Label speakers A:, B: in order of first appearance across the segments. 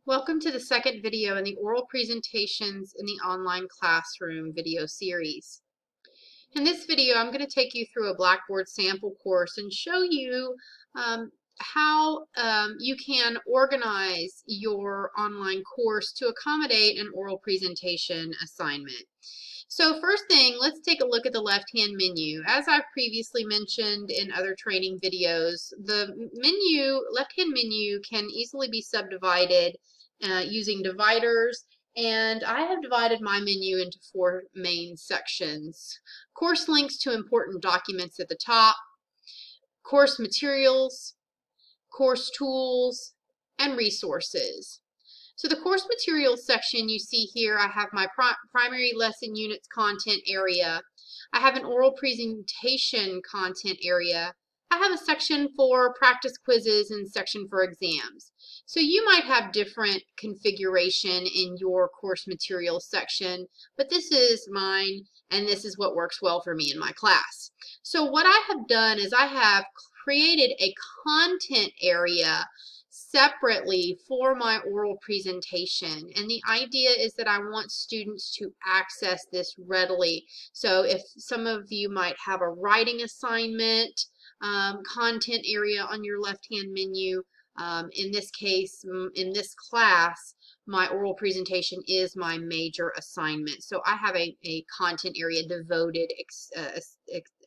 A: Welcome to the second video in the oral presentations in the online classroom video series. In this video, I'm going to take you through a Blackboard sample course and show you how you can organize your online course to accommodate an oral presentation assignment. So first thing, let's take a look at the left-hand menu. As I've previously mentioned in other training videos, the left-hand menu can easily be subdivided using dividers, and I have divided my menu into four main sections. Course links to important documents at the top, course materials, course tools, and resources. So the course materials section you see here, I have my primary lesson units content area. I have an oral presentation content area. I have a section for practice quizzes and section for exams. So you might have different configuration in your course materials section, but this is mine and this is what works well for me in my class. So what I have done is I have created a content area separately for my oral presentation, and the idea is that I want students to access this readily. So if some of you might have a writing assignment content area on your left-hand menu, in this case, in this class, my oral presentation is my major assignment. So I have a content area devoted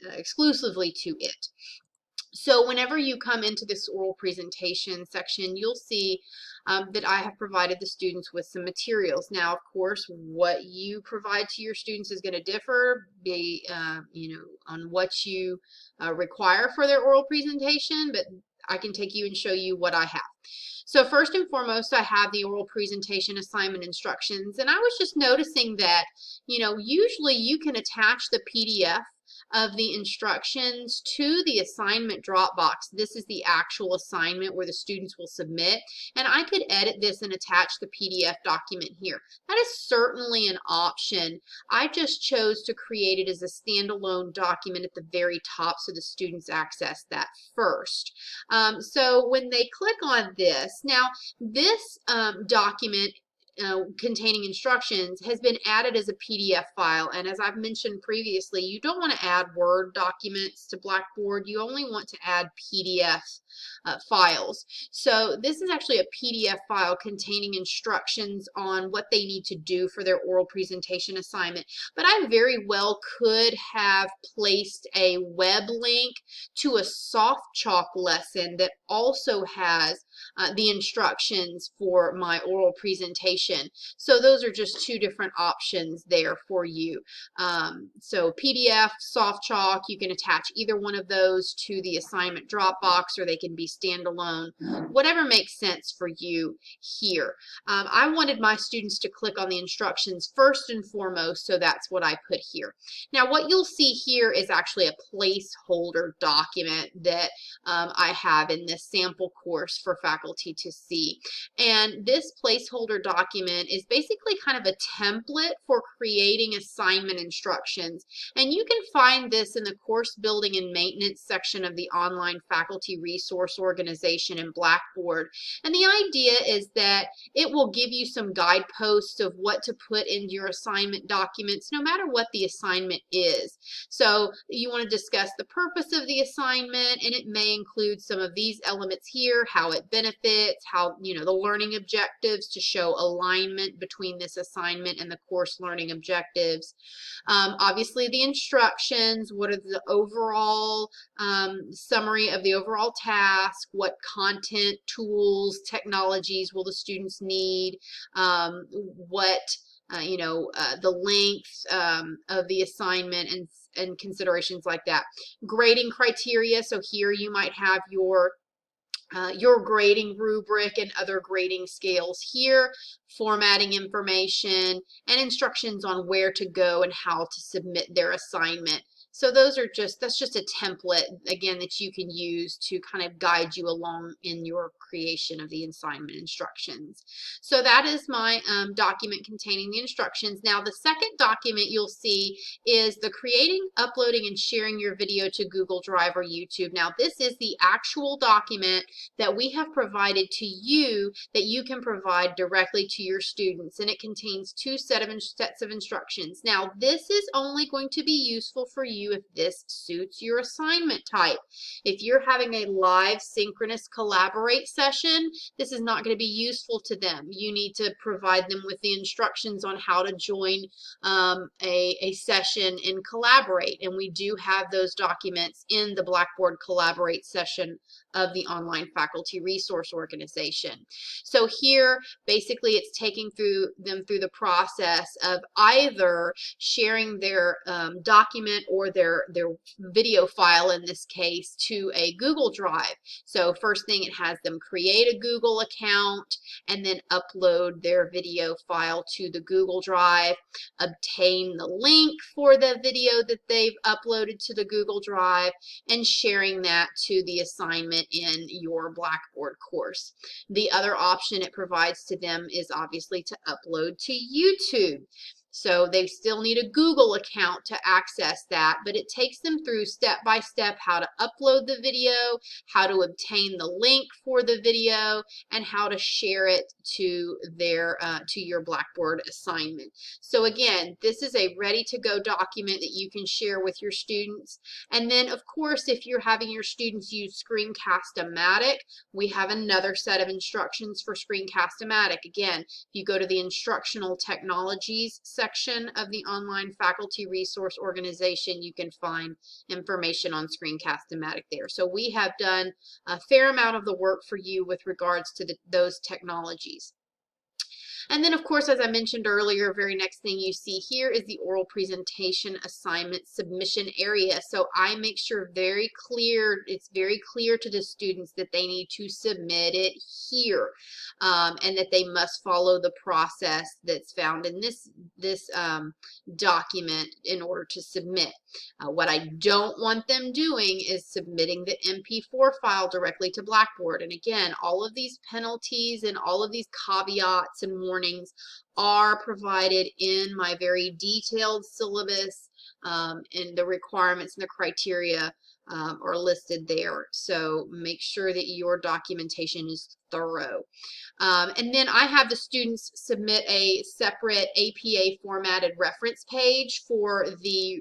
A: exclusively to it. So whenever you come into this oral presentation section, you'll see that I have provided the students with some materials. Now, of course, what you provide to your students is going to differ on what you require for their oral presentation, but I can take you and show you what I have. So first and foremost, I have the oral presentation assignment instructions, and I was just noticing that, usually you can attach the PDF of the instructions to the assignment Dropbox. This is the actual assignment where the students will submit, and I could edit this and attach the PDF document here. That is certainly an option. I just chose to create it as a standalone document at the very top so the students access that first. So when they click on this, now this document containing instructions has been added as a PDF file, and as I've mentioned previously, you don't want to add Word documents to Blackboard. You only want to add PDF files. So this is actually a PDF file containing instructions on what they need to do for their oral presentation assignment, but I very well could have placed a web link to a soft chalk lesson that also has the instructions for my oral presentation. So those are just two different options there for you. So PDF, soft chalk, you can attach either one of those to the assignment Dropbox, or they can be standalone, whatever makes sense for you here. I wanted my students to click on the instructions first and foremost, so that's what I put here. Now what you'll see here is actually a placeholder document that I have in this sample course for faculty to see. And this placeholder document is basically kind of a template for creating assignment instructions. And you can find this in the course building and maintenance section of the online faculty resource organization in Blackboard. And the idea is that it will give you some guideposts of what to put into your assignment documents, no matter what the assignment is. So you want to discuss the purpose of the assignment, and it may include some of these elements here, how it benefits, how, the learning objectives to show alignment between this assignment and the course learning objectives. Obviously the instructions, what are the overall summary of the overall task, what content, tools, technologies will the students need, the length of the assignment, and considerations like that. Grading criteria, so here you might have your grading rubric and other grading scales here, formatting information, and instructions on where to go and how to submit their assignment. So that's just a template, again, that you can use to kind of guide you along in your creation of the assignment instructions. So that is my document containing the instructions. Now the second document you'll see is the creating, uploading, and sharing your video to Google Drive or YouTube. Now this is the actual document that we have provided to you that you can provide directly to your students, and it contains two sets of instructions. Now this is only going to be useful for you if this suits your assignment type. If you're having a live synchronous collaborate session, this is not going to be useful to them. You need to provide them with the instructions on how to join a session in Collaborate, and we do have those documents in the Blackboard Collaborate session of the Online Faculty Resource Organization. So here, basically, it's taking them through the process of either sharing their document or their video file, in this case, to a Google Drive. So first thing, it has them create a Google account and then upload their video file to the Google Drive, obtain the link for the video that they've uploaded to the Google Drive, and sharing that to the assignment in your Blackboard course. The other option it provides to them is obviously to upload to YouTube. So they still need a Google account to access that, but it takes them through step by step how to upload the video, how to obtain the link for the video, and how to share it to your Blackboard assignment. So again, this is a ready-to-go document that you can share with your students. And then, of course, if you're having your students use Screencast-O-Matic, we have another set of instructions for Screencast-O-Matic. Again, if you go to the Instructional Technologies section of the Online Faculty Resource Organization, you can find information on Screencast-O-Matic there. So we have done a fair amount of the work for you with regards to those technologies. And then, of course, as I mentioned earlier, very next thing you see here is the oral presentation assignment submission area. So I make sure it's very clear to the students that they need to submit it here, and that they must follow the process that's found in this document in order to submit. What I don't want them doing is submitting the MP4 file directly to Blackboard. And again, all of these penalties and all of these caveats and warnings are provided in my very detailed syllabus, and the requirements and the criteria are listed there. So make sure that your documentation is thorough. And then I have the students submit a separate APA formatted reference page for the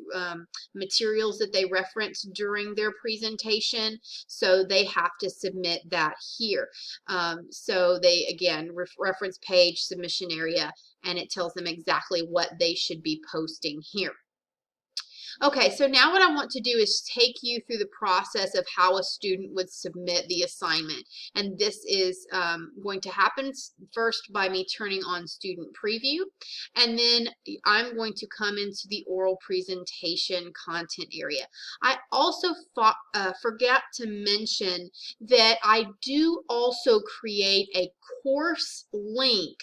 A: materials that they reference during their presentation. So they have to submit that here. So they, again, reference page, submission area, and it tells them exactly what they should be posting here. Okay, so now what I want to do is take you through the process of how a student would submit the assignment. And this is going to happen first by me turning on student preview. And then I'm going to come into the oral presentation content area. I also forgot to mention that I do also create a course link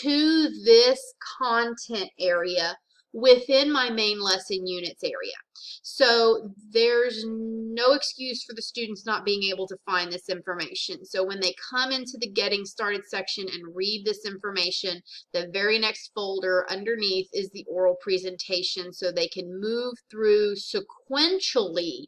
A: to this content area within my main lesson units area. So there's no excuse for the students not being able to find this information. So when they come into the Getting Started section and read this information, the very next folder underneath is the oral presentation, so they can move through sequentially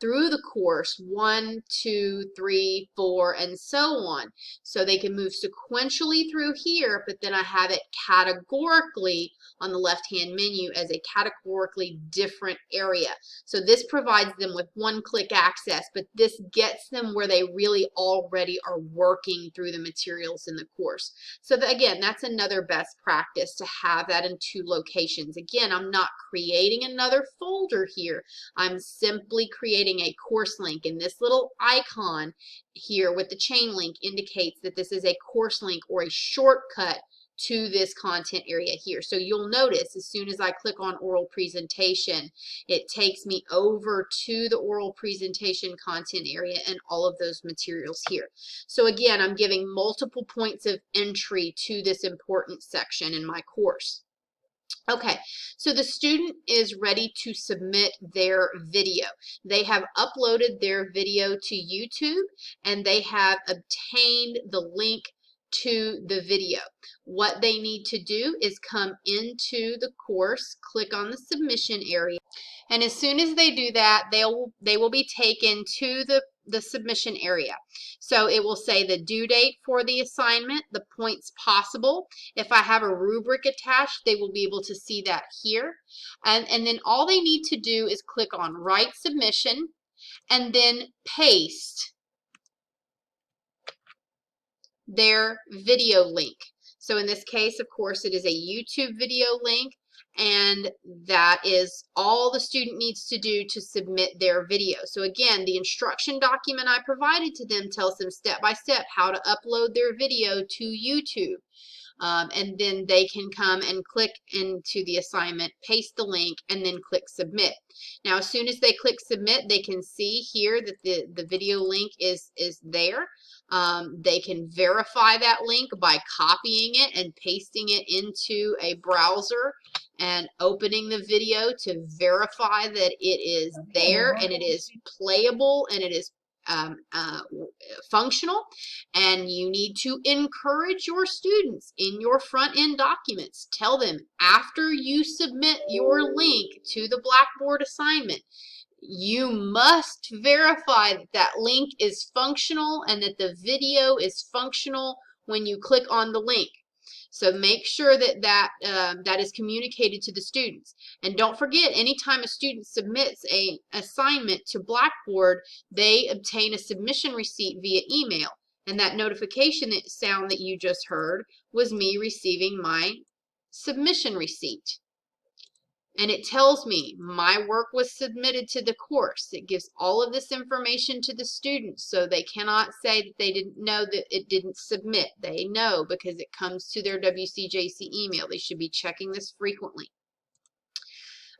A: through the course 1, 2, 3, 4, and so on. So they can move sequentially through here, but then I have it categorically on the left-hand menu as a categorically different area. So this provides them with one-click access, but this gets them where they really already are working through the materials in the course. So again, that's another best practice, to have that in 2 locations. Again, I'm not creating another folder here. I'm simply creating a course link, and this little icon here with the chain link indicates that this is a course link or a shortcut to this content area here. So you'll notice as soon as I click on oral presentation, it takes me over to the oral presentation content area and all of those materials here. So again, I'm giving multiple points of entry to this important section in my course. Okay, so the student is ready to submit their video. They have uploaded their video to YouTube and they have obtained the link to the video. What they need to do is come into the course, click on the submission area, and as soon as they do that, they will be taken to the submission area. So it will say the due date for the assignment, the points possible. If I have a rubric attached, they will be able to see that here. And then all they need to do is click on Write Submission and then paste their video link. So in this case, of course, it is a YouTube video link, and that is all the student needs to do to submit their video. So again, the instruction document I provided to them tells them step by step how to upload their video to YouTube. And then they can come and click into the assignment, paste the link, and then click submit. Now, as soon as they click submit, they can see here that the video link is there. They can verify that link by copying it and pasting it into a browser and opening the video to verify that it is there and it is playable and it is functional. And you need to encourage your students in your front end documents. Tell them after you submit your link to the Blackboard assignment, you must verify that that link is functional and that the video is functional when you click on the link. So make sure that that is communicated to the students. And don't forget, anytime a student submits an assignment to Blackboard, they obtain a submission receipt via email. And that notification sound that you just heard was me receiving my submission receipt. And it tells me my work was submitted to the course. It gives all of this information to the students, so they cannot say that they didn't know that it didn't submit. They know because it comes to their WCJC email. They should be checking this frequently.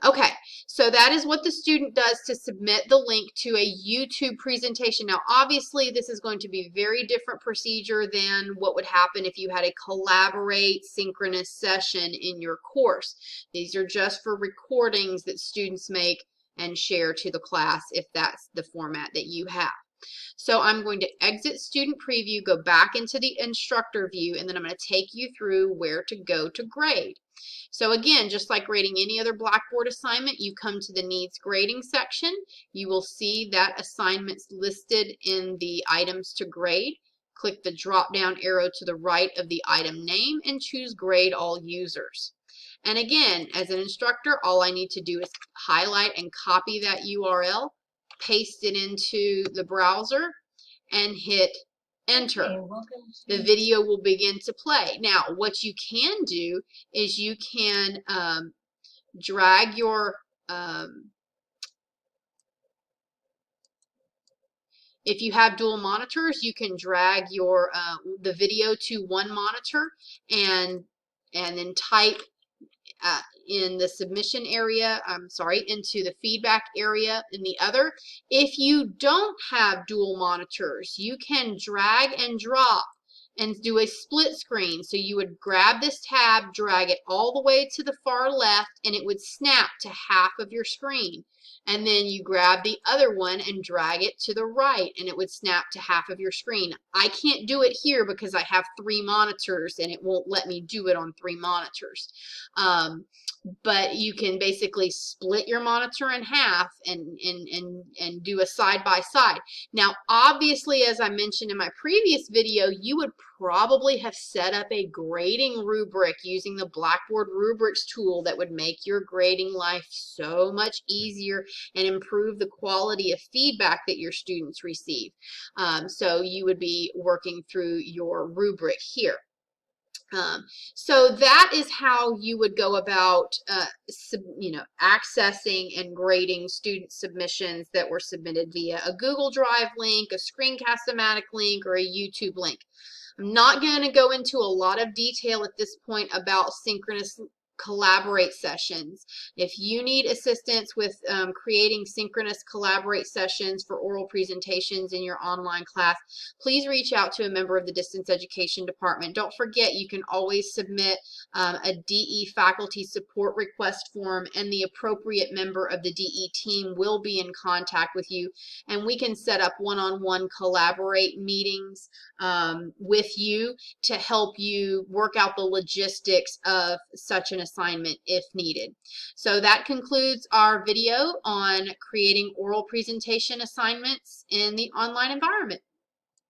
A: Okay, so that is what the student does to submit the link to a YouTube presentation. Now, obviously, this is going to be a very different procedure than what would happen if you had a collaborate synchronous session in your course. These are just for recordings that students make and share to the class if that's the format that you have. So I'm going to exit student preview, go back into the instructor view, and then I'm going to take you through where to go to grade. So again, just like grading any other Blackboard assignment, you come to the needs grading section. You will see that assignments listed in the items to grade. Click the drop down arrow to the right of the item name and choose grade all users. And again, as an instructor, all I need to do is highlight and copy that URL, paste it into the browser, and hit enter. Okay, the video will begin to play. Now, what you can do is you can drag your, if you have dual monitors, you can drag your the video to one monitor and then type in the submission area, into the feedback area in the other. If you don't have dual monitors, you can drag and drop and do a split screen. So you would grab this tab, drag it all the way to the far left, and it would snap to half of your screen. And then you grab the other one and drag it to the right, and it would snap to half of your screen. I can't do it here because I have 3 monitors and it won't let me do it on 3 monitors. But you can basically split your monitor in half and do a side by side. Now, obviously, as I mentioned in my previous video, you would probably have set up a grading rubric using the Blackboard rubrics tool that would make your grading life so much easier and improve the quality of feedback that your students receive. So you would be working through your rubric here. So that is how you would go about, accessing and grading student submissions that were submitted via a Google Drive link, a Screencast-O-Matic link, or a YouTube link. I'm not going to go into a lot of detail at this point about synchronous collaborate sessions. If you need assistance with creating synchronous collaborate sessions for oral presentations in your online class, please reach out to a member of the distance education department. Don't forget, you can always submit a DE faculty support request form, and the appropriate member of the DE team will be in contact with you, and we can set up one-on-one collaborate meetings with you to help you work out the logistics of such an assignment if needed. So that concludes our video on creating oral presentation assignments in the online environment.